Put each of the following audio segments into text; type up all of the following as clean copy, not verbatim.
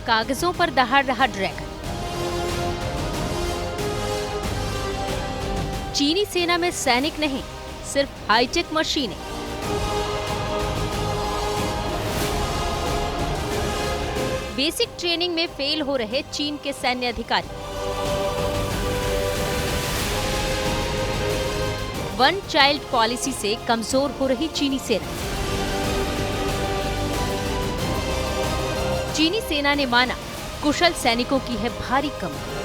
कागजों पर दहाड़ रहा ड्रैगन। चीनी सेना में सैनिक नहीं, सिर्फ हाईटेक मशीनें। बेसिक ट्रेनिंग में फेल हो रहे चीन के सैन्य अधिकारी। वन चाइल्ड पॉलिसी से कमजोर हो रही चीनी सेना। चीनी सेना ने माना कुशल सैनिकों की है भारी कमी।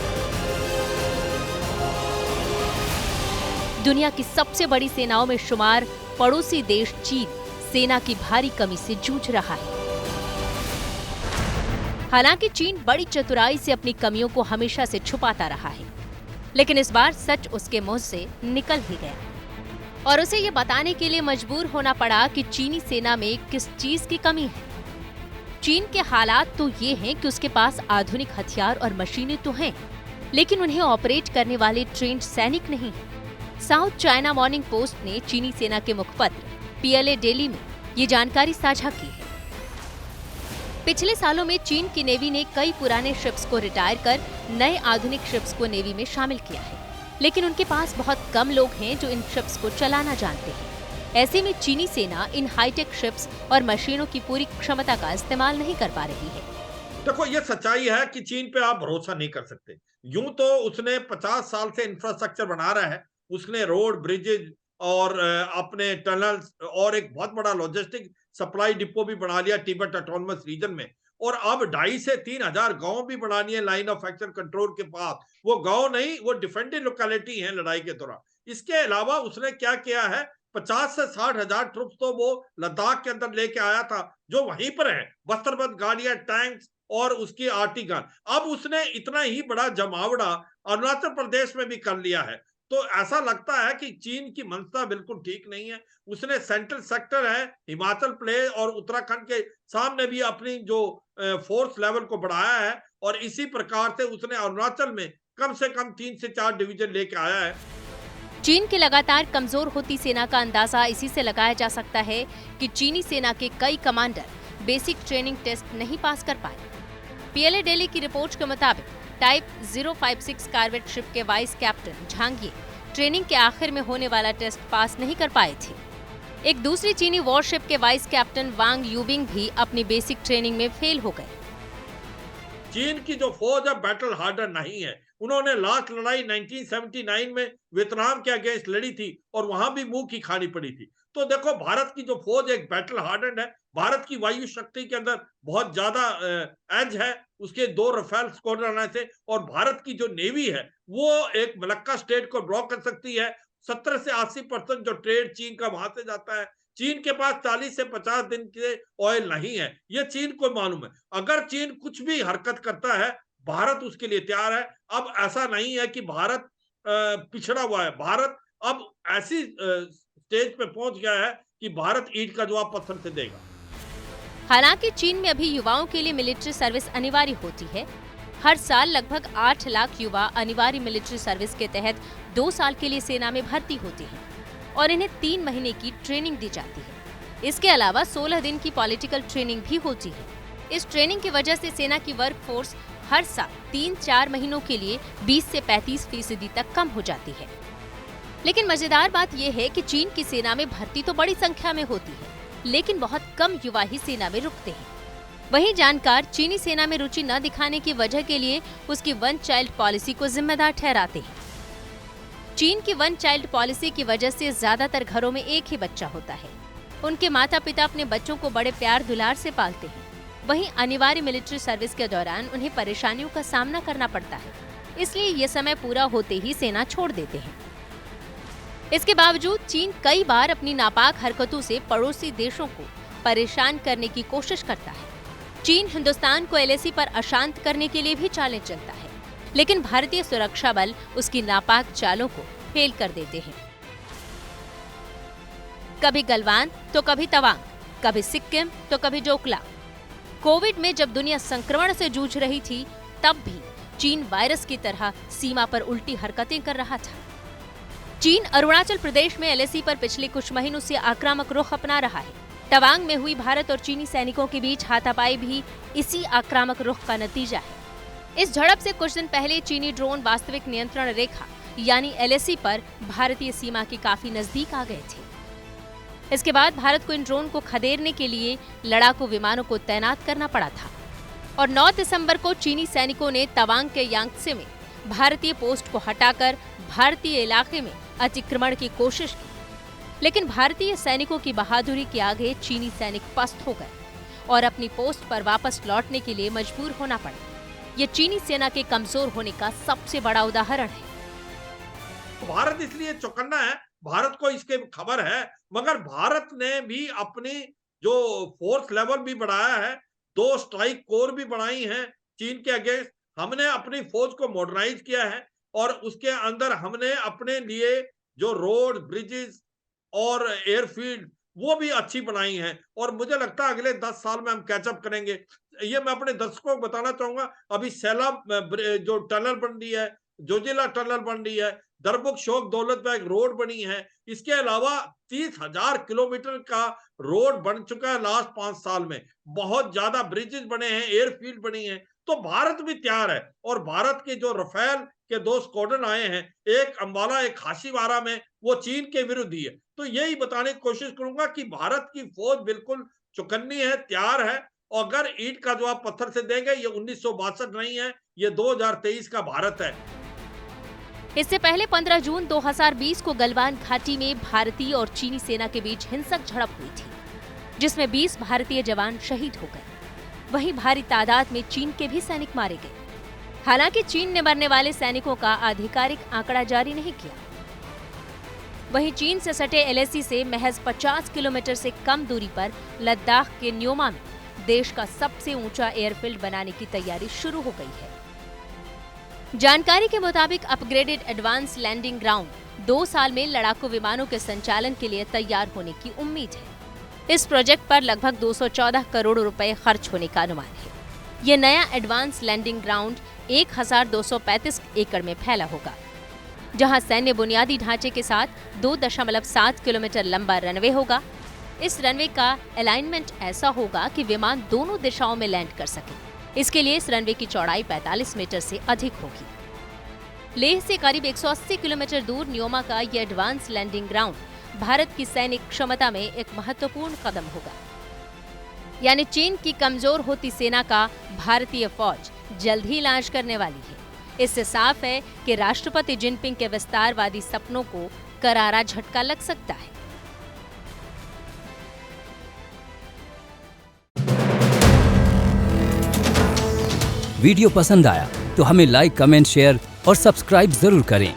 दुनिया की सबसे बड़ी सेनाओं में शुमार पड़ोसी देश चीन सेना की भारी कमी से जूझ रहा है। हालांकि चीन बड़ी चतुराई से अपनी कमियों को हमेशा से छुपाता रहा है, लेकिन इस बार सच उसके मुंह से निकल ही गया और उसे ये बताने के लिए मजबूर होना पड़ा कि चीनी सेना में किस चीज की कमी है। चीन के हालात तो ये हैं कि उसके पास आधुनिक हथियार और मशीनें तो हैं, लेकिन उन्हें ऑपरेट करने वाले ट्रेंड सैनिक नहीं हैं। साउथ चाइना मॉर्निंग पोस्ट ने चीनी सेना के मुखपत्र पीएलए डेली में ये जानकारी साझा की है। पिछले सालों में चीन की नेवी ने कई पुराने शिप्स को रिटायर कर नए आधुनिक शिप्स को नेवी में शामिल किया है, लेकिन उनके पास बहुत कम लोग हैं जो इन शिप्स को चलाना जानते हैं। ऐसे में चीनी सेना इन हाईटेक शिप्स और मशीनों की पूरी क्षमता का इस्तेमाल नहीं कर पा रही है। देखो, ये सच्चाई है कि चीन पे आप भरोसा नहीं कर सकते। यूं तो उसने 50 साल से इंफ्रास्ट्रक्चर बना रहा है। उसने रोड, ब्रिजेज और अपने टनल्स और एक बहुत बड़ा लॉजिस्टिक सप्लाई डिपो भी बना लिया तिब्बत ऑटोनमस रीजन में। और अब 2.5 से 3 हजार गांव भी बना लिए लाइन ऑफ एक्शन कंट्रोल के पास। वो गांव नहीं, वो डिफेंडेड लोकेलिटी है लड़ाई के दौरान। इसके अलावा उसने क्या किया है, 50 से 60 हजार ट्रुप्स तो वो लद्दाख के अंदर लेके आया था, जो वहीं पर है, बस्त्रबंद गाड़ियां, टैंक्स और उसकी आरटी गन। अब उसने इतना ही बड़ा जमावड़ा अरुणाचल प्रदेश में भी कर लिया है। तो ऐसा लगता है कि चीन की मंशा बिल्कुल ठीक नहीं है। उसने सेंट्रल सेक्टर है, हिमाचल प्रदेश और उत्तराखंड के सामने भी अपनी जो फोर्स लेवल को बढ़ाया है, और इसी प्रकार से उसने अरुणाचल में कम से कम 3 से 4 डिवीजन लेके आया है। चीन की लगातार कमजोर होती सेना का अंदाजा इसी से लगाया जा सकता है कि चीनी सेना के कई कमांडर बेसिक ट्रेनिंग टेस्ट नहीं पास कर पाए। पीएलए डेली की रिपोर्ट के मुताबिक टाइप 056 कार्वेट शिप के वाइस कैप्टन झांगिए ट्रेनिंग के आखिर में होने वाला टेस्ट पास नहीं कर पाए थे। एक दूसरी चीनी वॉरशिप के वाइस कैप्टन वांग यूबिंग भी अपनी बेसिक ट्रेनिंग में फेल हो गए। चीन की जो फौज है बैटल हार्डर नहीं है। उन्होंने लास्ट लड़ाई 1979 में वियतनाम के अगेंस्ट लड़ी थी और वहां भी मुंह की खानी पड़ी थी। तो देखो, भारत की जो फौज एक बैटल हार्डन है। भारत की वायु शक्ति के अंदर बहुत ज्यादा एज है, उसके 2 रफेल स्क्वाड्रन से। और भारत की जो नेवी है वो एक मलक्का स्टेट को ब्लॉक कर सकती है। 70 से 80% जो ट्रेड चीन का वहां से जाता है। चीन के पास 40 से 50 दिन के ऑयल नहीं है, ये चीन को मालूम है। अगर चीन कुछ भी हरकत करता है, भारत उसके लिए तैयार है। अब ऐसा नहीं है कि भारत पिछड़ा हुआ है। भारत अब ऐसी स्टेज पे पहुंच गया है कि भारत ईंट का जवाब पत्थर से देगा। हालांकि चीन में अभी युवाओं के लिए मिलिट्री सर्विस अनिवार्य होती है। हर साल लगभग 8 लाख युवा अनिवार्य मिलिट्री सर्विस के तहत 2 साल के लिए सेना में भर्ती होते हैं और इन्हें 3 महीने की ट्रेनिंग दी जाती है। इसके अलावा 16 दिन की पॉलिटिकल ट्रेनिंग भी होती है। इस ट्रेनिंग की वजह से सेना की वर्क फोर्स हर साल 3-4 महीनों के लिए 20 से 35% तक कम हो जाती है। लेकिन मजेदार बात यह है कि चीन की सेना में भर्ती तो बड़ी संख्या में होती है, लेकिन बहुत कम युवा ही सेना में रुकते हैं। वहीं जानकार चीनी सेना में रुचि न दिखाने की वजह के लिए उसकी वन चाइल्ड पॉलिसी को जिम्मेदार ठहराते हैं। चीन की वन चाइल्ड पॉलिसी की वजह से ज्यादातर घरों में एक ही बच्चा होता है। उनके माता पिता अपने बच्चों को बड़े प्यार दुलार से पालते हैं। वहीं अनिवार्य मिलिट्री सर्विस के दौरान उन्हें परेशानियों का सामना करना पड़ता है, इसलिए ये समय पूरा होते ही सेना छोड़ देते हैं। इसके बावजूद चीन कई बार अपनी नापाक हरकतों से पड़ोसी देशों को परेशान करने की कोशिश करता है। चीन हिंदुस्तान को एलएसी पर अशांत करने के लिए भी चालें चलता है, लेकिन भारतीय सुरक्षा बल उसकी नापाक चालों को फेल कर देते हैं। कभी गलवान तो कभी तवांग, कभी सिक्किम तो कभी जोकला। कोविड में जब दुनिया संक्रमण से जूझ रही थी, तब भी चीन वायरस की तरह सीमा पर उल्टी हरकतें कर रहा था। चीन अरुणाचल प्रदेश में एलएसी पर पिछले कुछ महीनों से आक्रामक रुख अपना रहा है। तवांग में हुई भारत और चीनी सैनिकों के बीच हाथापाई भी इसी आक्रामक रुख का नतीजा है। इस झड़प से कुछ दिन पहले चीनी ड्रोन वास्तविक नियंत्रण रेखा यानी LAC पर भारतीय सीमा के काफी नजदीक आ गए थे। इसके बाद भारत को इन ड्रोन को खदेड़ने के लिए लड़ाकू विमानों को तैनात करना पड़ा था और 9 दिसंबर को चीनी सैनिकों ने तवांग के यांगत्से में भारतीय पोस्ट को हटाकर भारतीय इलाके में अतिक्रमण की कोशिश की। लेकिन भारतीय सैनिकों की बहादुरी के आगे चीनी सैनिक पस्त हो गए और अपनी पोस्ट पर वापस लौटने के लिए मजबूर होना पड़ा। ये चीनी सेना के कमजोर होने का सबसे बड़ा उदाहरण है। भारत इसलिए चौकन्ना है, भारत को इसके खबर है, मगर भारत ने भी अपनी जो फोर्स लेवल भी बढ़ाया है, 2 स्ट्राइक कोर भी बनाई हैं चीन के अगेंस्ट। हमने अपनी फौज को मॉडर्नाइज किया है और उसके अंदर हमने अपने लिए जो रोड, ब्रिजेस और एयरफील्ड वो भी अच्छी बनाई हैं और मुझे लगता है अगले 10 साल में हम कैचअप करेंगे। ये मैं अपने दर्शकों को बताना चाहूंगा, अभी सैलाब जो टनल बन रही है, जोजिला टनल बन रही है, दरबुक शोक दौलत में एक रोड बनी है, इसके अलावा 30,000 किलोमीटर का रोड बन चुका है लास्ट 5 साल में। बहुत ज्यादा ब्रिजेस बने हैं, एयरफील्ड बनी है, तो भारत भी तैयार है। और भारत के जो रफेल के 2 स्क्वाड्रन आए हैं, एक अंबाला एक हाशीवारा में, वो चीन के विरुद्ध ही है। तो यही बताने की कोशिश करूंगा कि भारत की फौज बिल्कुल चौकन्नी है, तैयार है। और अगर ईंट का जवाब पत्थर से देंगे, ये 1962 नहीं है, ये 2023 का भारत है। इससे पहले 15 जून 2020 को गलवान घाटी में भारतीय और चीनी सेना के बीच हिंसक झड़प हुई थी, जिसमें 20 भारतीय जवान शहीद हो गए। वहीं भारी तादाद में चीन के भी सैनिक मारे गए। हालांकि चीन ने मरने वाले सैनिकों का आधिकारिक आंकड़ा जारी नहीं किया। वहीं चीन से सटे LAC से महज 50 किलोमीटर से कम दूरी पर लद्दाख के न्योमा में देश का सबसे ऊंचा एयरफील्ड बनाने की तैयारी शुरू हो गई है। जानकारी के मुताबिक अपग्रेडेड एडवांस लैंडिंग ग्राउंड 2 साल में लड़ाकू विमानों के संचालन के लिए तैयार होने की उम्मीद है। इस प्रोजेक्ट पर लगभग 214 करोड़ रुपए खर्च होने का अनुमान है। ये नया एडवांस लैंडिंग ग्राउंड 1235 एकड़ में फैला होगा, जहां सैन्य बुनियादी ढांचे के साथ 2.7 किलोमीटर लंबा रनवे होगा। इस रनवे का अलाइनमेंट ऐसा होगा कि विमान दोनों दिशाओं में लैंड कर सके। इसके लिए इस रनवे की चौड़ाई 45 मीटर से अधिक होगी। लेह से करीब 180 किलोमीटर दूर न्योमा का ये एडवांस लैंडिंग ग्राउंड भारत की सैनिक क्षमता में एक महत्वपूर्ण कदम होगा। यानी चीन की कमजोर होती सेना का भारतीय फौज जल्द ही इलाज करने वाली है। इससे साफ है कि राष्ट्रपति जिनपिंग के विस्तारवादी सपनों को करारा झटका लग सकता है। वीडियो पसंद आया तो हमें लाइक, कमेंट, शेयर और सब्सक्राइब जरूर करें।